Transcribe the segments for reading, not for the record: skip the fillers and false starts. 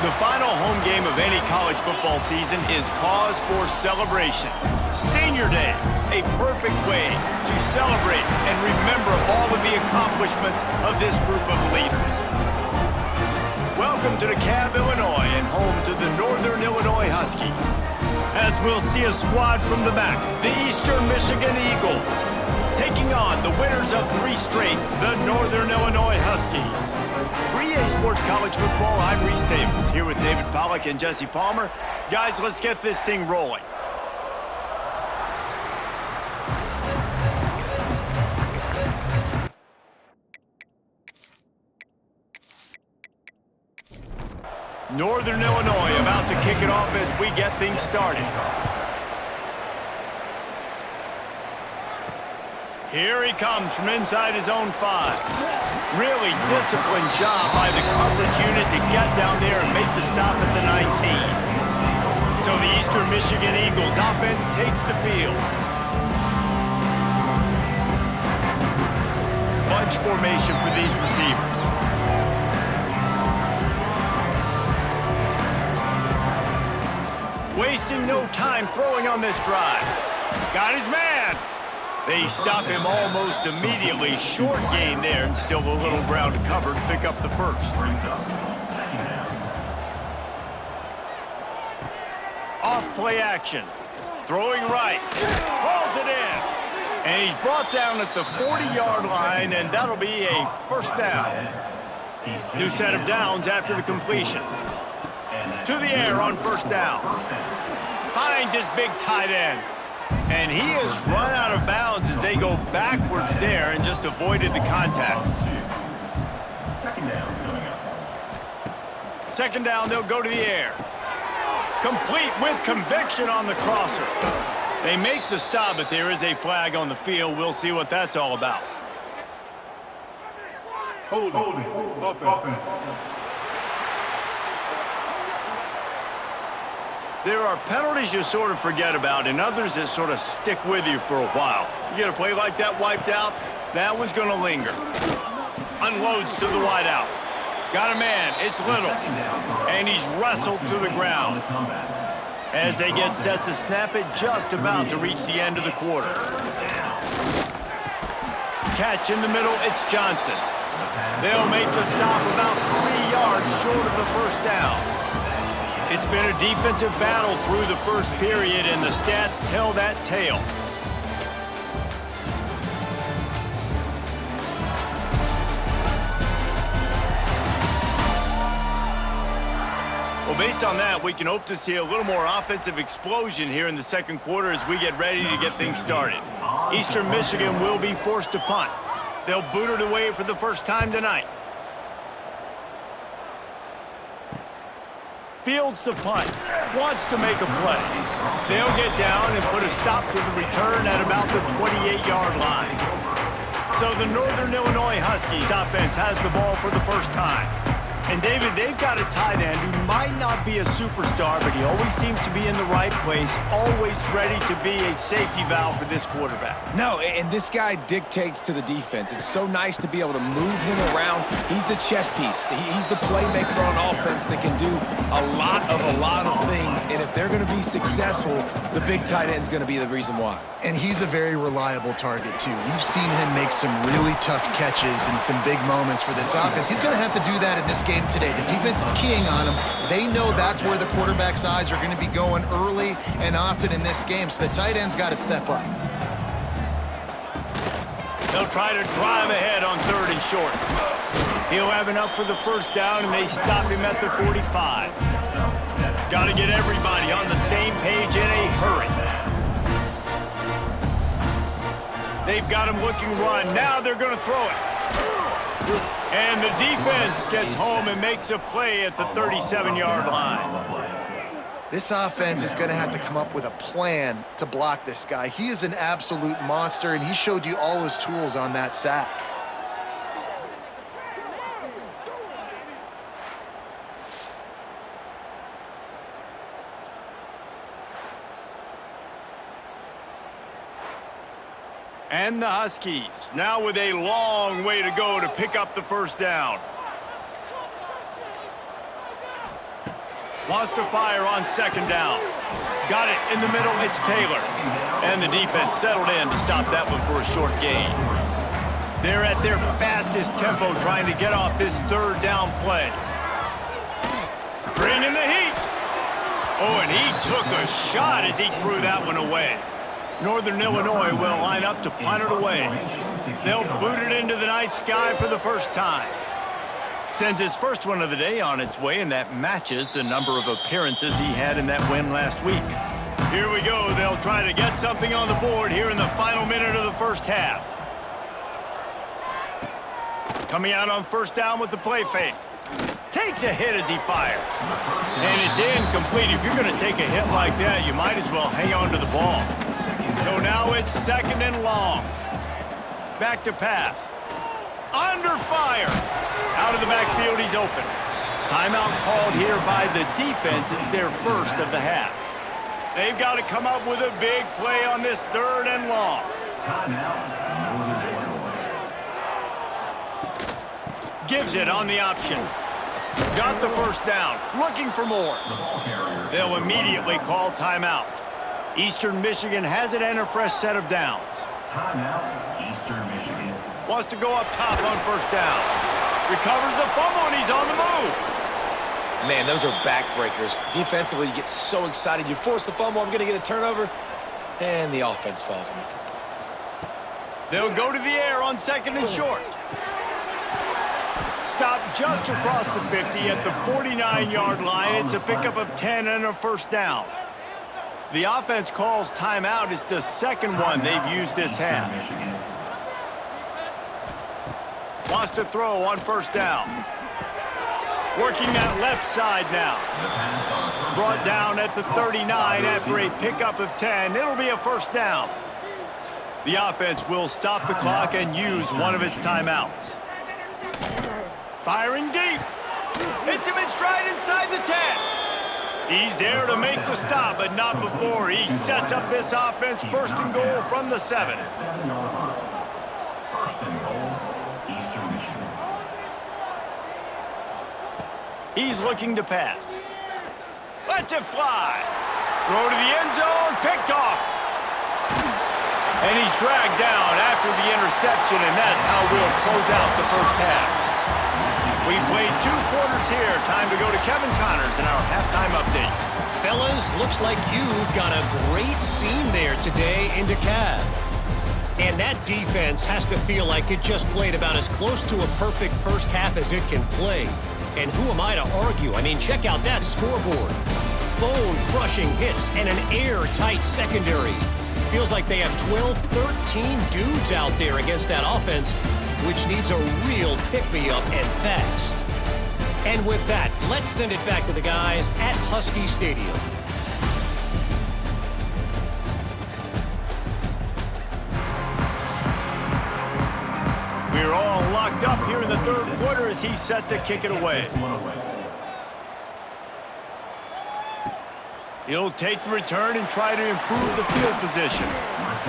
The final home game of any college football season is cause for celebration. Senior Day, a perfect way to celebrate and remember all of the accomplishments of this group of leaders. Welcome to DeKalb, Illinois, and home to the Northern Illinois Huskies. As we'll see a squad from the back, the Eastern Michigan Eagles, taking on the winners of 3 straight, the Northern Illinois Huskies. For EA Sports College Football, I'm Reese Davis, here with David Pollack and Jesse Palmer. Guys, let's get this thing rolling. Northern Illinois about to kick it off as we get things started. Here he comes from inside his own 5. Really disciplined job by the coverage unit to get down there and make the stop at the 19. So the Eastern Michigan Eagles offense takes the field. Bunch formation for these receivers. Wasting no time throwing on this drive. Got his man. They stop him almost immediately. Short gain there, and still a little ground to cover to pick up the first. Off play action. Throwing right. Hauls it in. And he's brought down at the 40-yard line, and that'll be a first down. New set of downs after the completion. To the air on first down. Finds his big tight end. And he has run out of bounds as they go backwards there and just avoided the contact. Second down, they'll go to the air. Complete with conviction on the crosser. They make the stop, but there is a flag on the field. We'll see what that's all about. Hold it. Offense. There are penalties you sort of forget about and others that sort of stick with you for a while. You get a play like that wiped out, that one's going to linger. Unloads to the wideout. Got a man, it's Little. And he's wrestled to the ground. As they get set to snap it, just about to reach the end of the quarter. Catch in the middle, it's Johnson. They'll make the stop about 3 yards short of the first down. It's been a defensive battle through the first period, and the stats tell that tale. Well, based on that, we can hope to see a little more offensive explosion here in the second quarter as we get ready to get things started. Eastern Michigan will be forced to punt. They'll boot it away for the first time tonight. Fields the punt, wants to make a play. They'll get down and put a stop to the return at about the 28-yard line. So the Northern Illinois Huskies offense has the ball for the first time. And David, they've got a tight end who might not be a superstar, but he always seems to be in the right place, always ready to be a safety valve for this quarterback. No, and this guy dictates to the defense. It's so nice to be able to move him around. He's the chess piece. He's the playmaker on offense that can do a lot of things. And if they're going to be successful, the big tight end's going to be the reason why. And he's a very reliable target, too. We've seen him make some really tough catches and some big moments for this offense. He's going to have to do that in this game today. The defense is keying on him. They know that's where the quarterback's eyes are going to be going early and often in this game, so the tight end's got to step up. They'll try to drive ahead on 3rd and short. He'll have enough for the first down, and they stop him at the 45. Got to get everybody on the same page in a hurry. They've got him looking run. Now they're going to throw it. And the defense gets home and makes a play at the 37-yard line. This offense is going to have to come up with a plan to block this guy. He is an absolute monster, and he showed you all his tools on that sack. And the Huskies now with a long way to go to pick up the first down. Wants to fire on second down. Got it in the middle, it's Taylor. And the defense settled in to stop that one for a short gain. They're at their fastest tempo trying to get off this third down play. Bring in the heat. Oh, and he took a shot as he threw that one away. Northern Illinois will line up to punt it away. They'll boot it into the night sky for the first time. Sends his first one of the day on its way, and that matches the number of appearances he had in that win last week. Here we go. They'll try to get something on the board here in the final minute of the first half. Coming out on first down with the play fake. Takes a hit as he fires. And it's incomplete. If you're going to take a hit like that, you might as well hang on to the ball. So now it's second and long. Back to pass. Under fire. Out of the backfield, he's open. Timeout called here by the defense. It's their first of the half. They've got to come up with a big play on this third and long. Gives it on the option. Got the first down. Looking for more. They'll immediately call timeout. Eastern Michigan has it and a fresh set of downs. Timeout, Eastern Michigan. Wants to go up top on first down. Recovers the fumble, and he's on the move. Man, those are backbreakers. Defensively, you get so excited. You force the fumble, I'm going to get a turnover, and the offense falls on the football. They'll go to the air on second and short. Stop just across the 50 at the 49-yard line. It's a pickup of 10 and a first down. The offense calls timeout. It's the second one they've used this half. Wants to throw on first down. Working that left side now. Brought down at the 39 after a pickup of 10. It'll be a first down. The offense will stop the clock and use one of its timeouts. Firing deep. Hits him in stride inside the 10. He's there to make the stop, but not before he sets up this offense first and goal from the 7. First and goal, Eastern Michigan. He's looking to pass. Lets it fly. Throw to the end zone, picked off. And he's dragged down after the interception, and that's how we'll close out the first half. We've played 2 quarters here. Time to go to Kevin Connors in our halftime update. Fellas, looks like you've got a great scene there today in DeKalb. And that defense has to feel like it just played about as close to a perfect first half as it can play. And who am I to argue? I mean, check out that scoreboard. Bone-crushing hits and an airtight secondary. Feels like they have 12, 13 dudes out there against that offense, which needs a real pick-me-up and fast. And with that, let's send it back to the guys at Husky Stadium. We're all locked up here in the third quarter as he's set to kick it away. He'll take the return and try to improve the field position.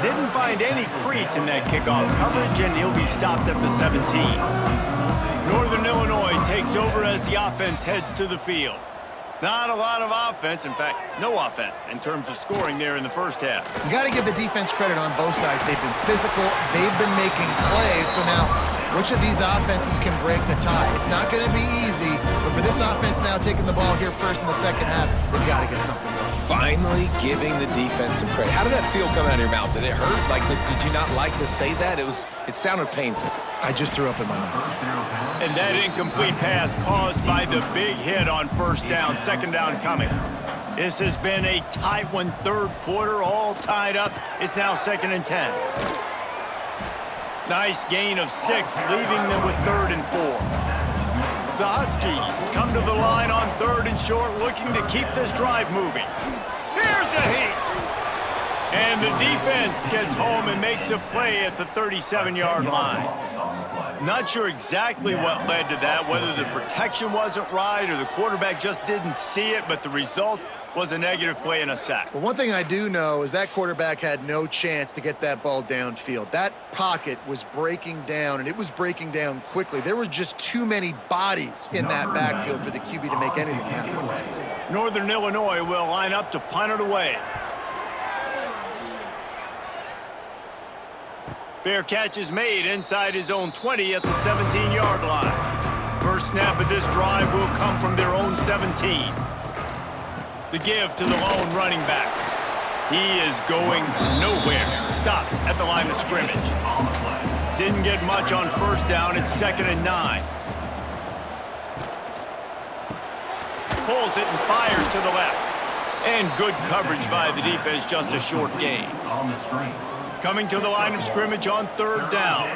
Didn't find any crease in that kickoff coverage, and he'll be stopped at the 17. Northern Illinois takes over as the offense heads to the field. Not a lot of offense, in fact, no offense in terms of scoring there in the first half. You got to give the defense credit on both sides. They've been physical. They've been making plays. So now, which of these offenses can break the tie? It's not going to be easy, but for this offense now taking the ball here first in the second half, they've got to get something going. Finally giving the defense some credit. How did that feel coming out of your mouth? Did it hurt? Like, did you not like to say that? It sounded painful. I just threw up in my mouth. And that incomplete pass caused by the big hit on first down, second down coming. This has been a tight one, third quarter, all tied up. It's now second and 10. Nice gain of 6, leaving them with third and 4. The Huskies come to the line on third and short, looking to keep this drive moving. Here's a heat. And the defense gets home and makes a play at the 37-yard line. Not sure exactly what led to that, whether the protection wasn't right or the quarterback just didn't see it, but the result was a negative play and a sack. Well, one thing I do know is that quarterback had no chance to get that ball downfield. That pocket was breaking down, and it was breaking down quickly. There were just too many bodies in that backfield for the QB to make anything happen. Northern Illinois will line up to punt it away. Fair catch is made inside his own 20 at the 17-yard line. First snap of this drive will come from their own 17. The give to the lone running back. He is going nowhere. Stop at the line of scrimmage. Didn't get much on first down. It's 2nd and 9. Pulls it and fires to the left. And good coverage by the defense, just a short gain. On the screen. Coming to the line of scrimmage on 3rd down.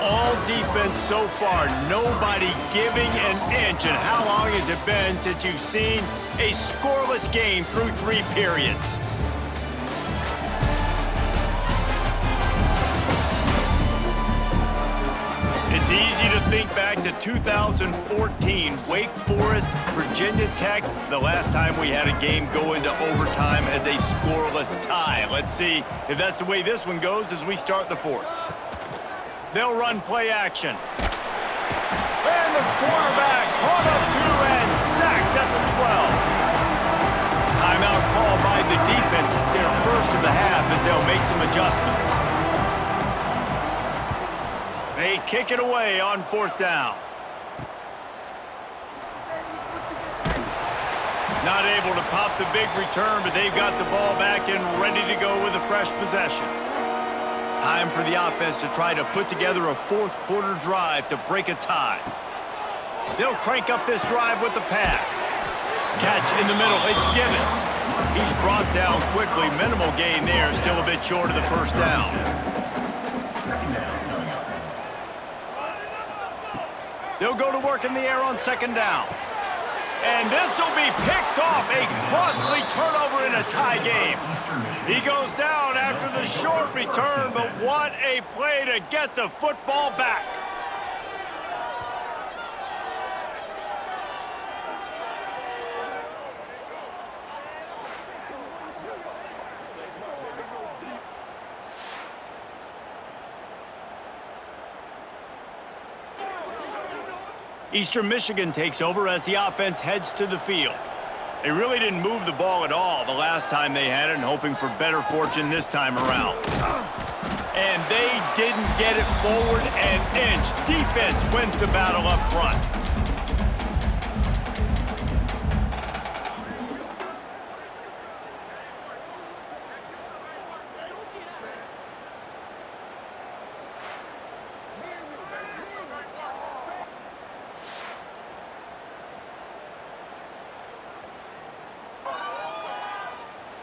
All defense so far, nobody giving an inch. And how long has it been since you've seen a scoreless game through 3 periods? It's easy to think back to 2014, Wake Forest, Virginia Tech, the last time we had a game go into overtime as a scoreless tie. Let's see if that's the way this one goes as we start the 4th. They'll run play action. And the quarterback caught up to and sacked at the 12. Timeout called by the defense. It's their first of the half as they'll make some adjustments. They kick it away on 4th down. Not able to pop the big return, but they've got the ball back and ready to go with a fresh possession. Time for the offense to try to put together a 4th quarter drive to break a tie. They'll crank up this drive with the pass. Catch in the middle, it's Gibbons. He's brought down quickly, minimal gain there, still a bit short of the 1st down. They'll go to work in the air on 2nd down. And this will be picked off, a costly turnover in a tie game. He goes down after the short return, but what a play to get the football back. Eastern Michigan takes over as the offense heads to the field. They really didn't move the ball at all the last time they had it, and hoping for better fortune this time around. And they didn't get it forward an inch. Defense wins the battle up front.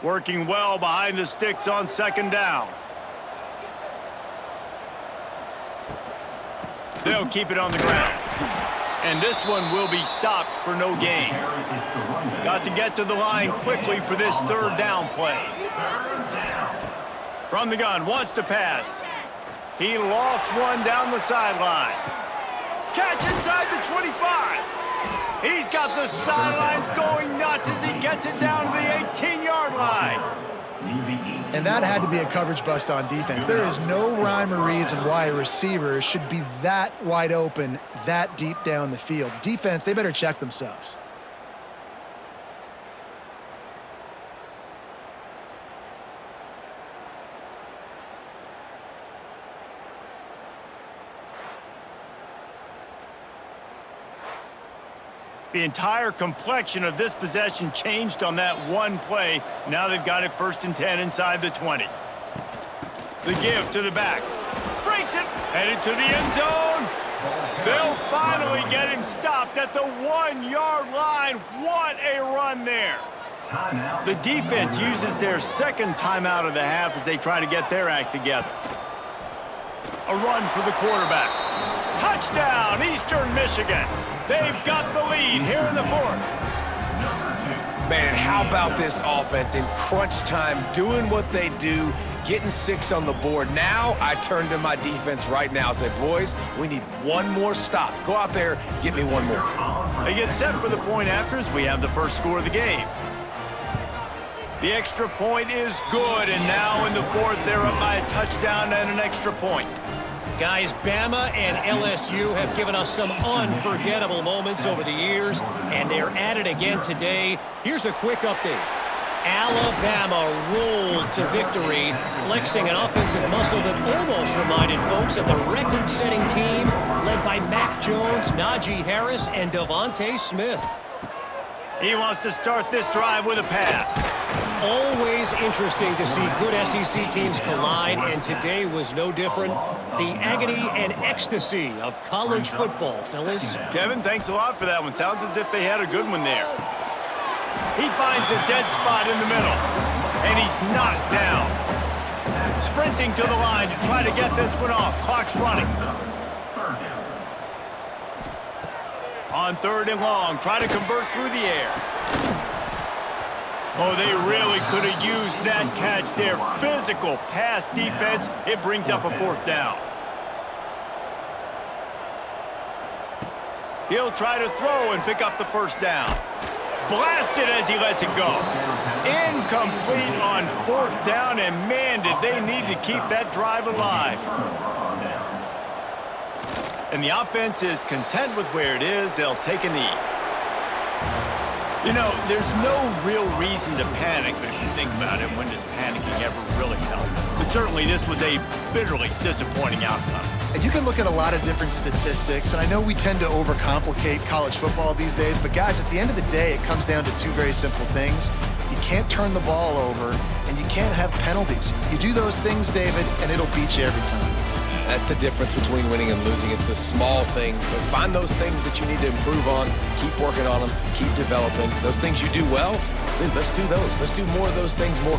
Working well behind the sticks on 2nd down. They'll keep it on the ground. And this one will be stopped for no gain. Got to get to the line quickly for this 3rd down play. From the gun, wants to pass. He lost one down the sideline. Catch inside the 25. He's got the sidelines going nuts as he gets it down to the 18-yard line. And that had to be a coverage bust on defense. There is no rhyme or reason why a receiver should be that wide open, that deep down the field. Defense, they better check themselves. The entire complexion of this possession changed on that one play. Now they've got it 1st and 10 inside the 20. The give to the back. Breaks it. Headed to the end zone. They'll finally get him stopped at the 1-yard line. What a run there. The defense uses their 2nd timeout of the half as they try to get their act together. A run for the quarterback. Touchdown, Eastern Michigan. They've got the lead here in the 4th. Man, and how about this offense in crunch time, doing what they do, getting 6 on the board. Now I turn to my defense right now and say, boys, we need one more stop. Go out there, get me one more. They get set for the point afters. We have the first score of the game. The extra point is good, and now in the fourth, they're up by a touchdown and an extra point. Guys, Bama and LSU have given us some unforgettable moments over the years, and they're at it again today. Here's a quick update. Alabama rolled to victory, flexing an offensive muscle that almost reminded folks of the record-setting team led by Mac Jones, Najee Harris, and Devontae Smith. He wants to start this drive with a pass. Always interesting to see good SEC teams collide, and today was no different. The agony and ecstasy of college football, fellas. Kevin, thanks a lot for that one. Sounds as if they had a good one there. He finds a dead spot in the middle, and he's knocked down. Sprinting to the line to try to get this one off. Clock's running. On 3rd and long, try to convert through the air. Oh, they really could have used that catch there. Physical pass defense. It brings up a 4th down. He'll try to throw and pick up the 1st down. Blasted as he lets it go. Incomplete on 4th down, and man, did they need to keep that drive alive. And the offense is content with where it is. They'll take a knee. You know, there's no real reason to panic, but if you think about it, when does panicking ever really help? But certainly this was a bitterly disappointing outcome. And you can look at a lot of different statistics, and I know we tend to overcomplicate college football these days, but guys, at the end of the day, it comes down to 2 very simple things. You can't turn the ball over, and you can't have penalties. You do those things, David, and it'll beat you every time. That's the difference between winning and losing. It's the small things, but find those things that you need to improve on. Keep working on them. Keep developing. Those things you do well, dude, let's do those. Let's do more of those things more